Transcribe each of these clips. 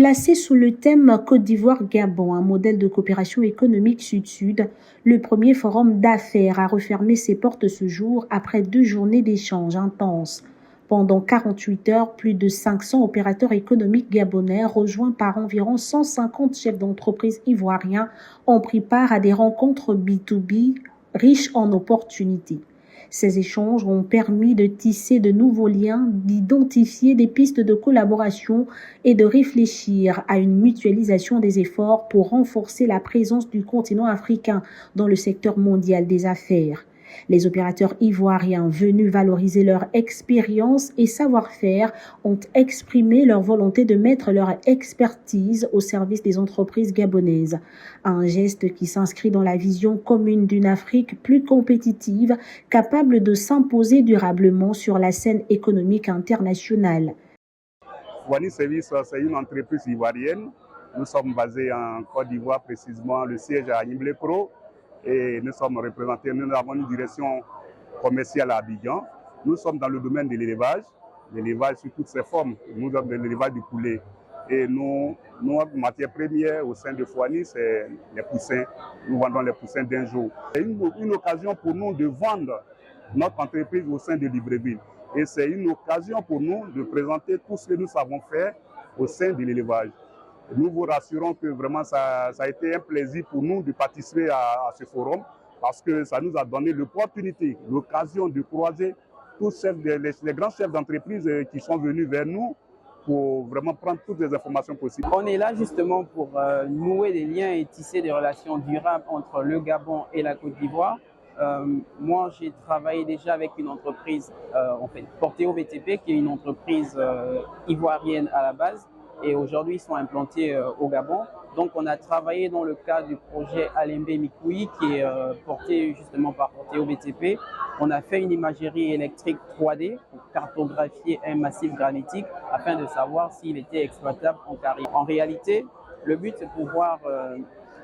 Placé sous le thème Côte d'Ivoire-Gabon, un modèle de coopération économique sud-sud, le premier forum d'affaires a refermé ses portes ce jour après 2 journées d'échanges intenses. Pendant 48 heures, plus de 500 opérateurs économiques gabonais, rejoints par environ 150 chefs d'entreprise ivoiriens, ont pris part à des rencontres B2B riches en opportunités. Ces échanges ont permis de tisser de nouveaux liens, d'identifier des pistes de collaboration et de réfléchir à une mutualisation des efforts pour renforcer la présence du continent africain dans le secteur mondial des affaires. Les opérateurs ivoiriens venus valoriser leur expérience et savoir-faire ont exprimé leur volonté de mettre leur expertise au service des entreprises gabonaises. Un geste qui s'inscrit dans la vision commune d'une Afrique plus compétitive, capable de s'imposer durablement sur la scène économique internationale. Wani Service, c'est une entreprise ivoirienne. Nous sommes basés en Côte d'Ivoire, précisément le siège à Imblé-Pro. Et nous sommes représentés, nous avons une direction commerciale à Abidjan. Nous sommes dans le domaine de l'élevage sous toutes ses formes. Nous avons de l'élevage du poulet. Et notre matière première au sein de Fouani, c'est les poussins. Nous vendons les poussins d'un jour. C'est une occasion pour nous de vendre notre entreprise au sein de Libreville. Et c'est une occasion pour nous de présenter tout ce que nous savons faire au sein de l'élevage. Nous vous rassurons que vraiment ça a été un plaisir pour nous de participer à ce forum parce que ça nous a donné l'opportunité, l'occasion de croiser tous les grands chefs d'entreprise qui sont venus vers nous pour vraiment prendre toutes les informations possibles. On est là justement pour nouer des liens et tisser des relations durables entre le Gabon et la Côte d'Ivoire. Moi, j'ai travaillé déjà avec une entreprise Portéo BTP, qui est une entreprise ivoirienne à la base. Et aujourd'hui, ils sont implantés au Gabon. Donc, on a travaillé dans le cadre du projet Alembe Mikoui, qui est porté justement par Portéo BTP. On a fait une imagerie électrique 3D pour cartographier un massif granitique afin de savoir s'il était exploitable en carrière. En réalité, le but, c'est de pouvoir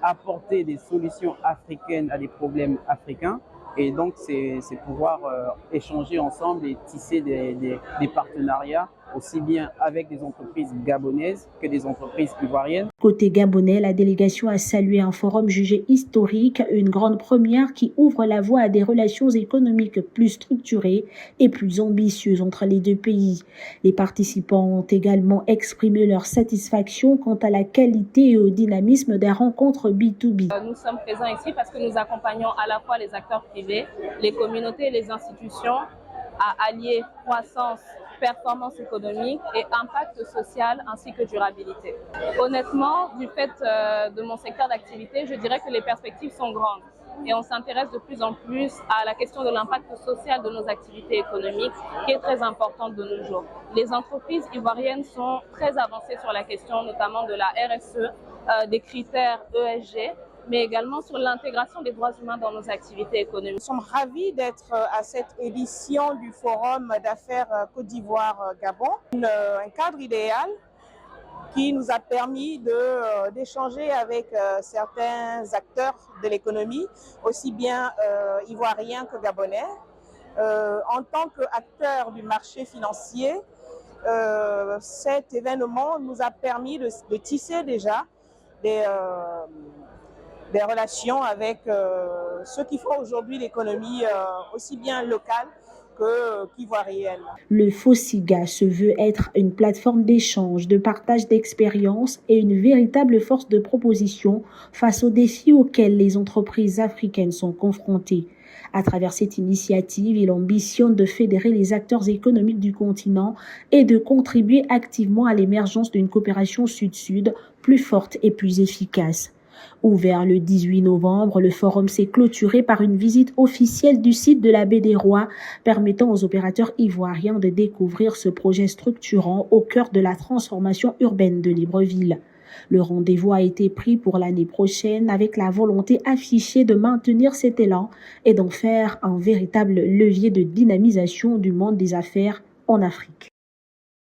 apporter des solutions africaines à des problèmes africains. Et donc, c'est pouvoir échanger ensemble et tisser des partenariats aussi bien avec des entreprises gabonaises que des entreprises ivoiriennes. Côté gabonais, la délégation a salué un forum jugé historique, une grande première qui ouvre la voie à des relations économiques plus structurées et plus ambitieuses entre les deux pays. Les participants ont également exprimé leur satisfaction quant à la qualité et au dynamisme des rencontres B2B. Nous sommes présents ici parce que nous accompagnons à la fois les acteurs privés, les communautés et les institutions à allier croissance, performance économique et impact social ainsi que durabilité. Honnêtement, du fait de mon secteur d'activité, je dirais que les perspectives sont grandes et on s'intéresse de plus en plus à la question de l'impact social de nos activités économiques qui est très importante de nos jours. Les entreprises ivoiriennes sont très avancées sur la question notamment de la RSE, des critères ESG, mais également sur l'intégration des droits humains dans nos activités économiques. Nous sommes ravis d'être à cette édition du Forum d'affaires Côte d'Ivoire-Gabon. Un cadre idéal qui nous a permis d'échanger avec certains acteurs de l'économie, aussi bien ivoiriens que gabonais. En tant qu'acteurs du marché financier, cet événement nous a permis de tisser déjà des relations avec ceux qui font aujourd'hui l'économie aussi bien locale qu'ivoirienne. Le FOSIGA se veut être une plateforme d'échange, de partage d'expériences et une véritable force de proposition face aux défis auxquels les entreprises africaines sont confrontées. À travers cette initiative, il ambitionne de fédérer les acteurs économiques du continent et de contribuer activement à l'émergence d'une coopération sud-sud plus forte et plus efficace. Ouvert le 18 novembre, le forum s'est clôturé par une visite officielle du site de la Baie des Rois, permettant aux opérateurs ivoiriens de découvrir ce projet structurant au cœur de la transformation urbaine de Libreville. Le rendez-vous a été pris pour l'année prochaine avec la volonté affichée de maintenir cet élan et d'en faire un véritable levier de dynamisation du monde des affaires en Afrique.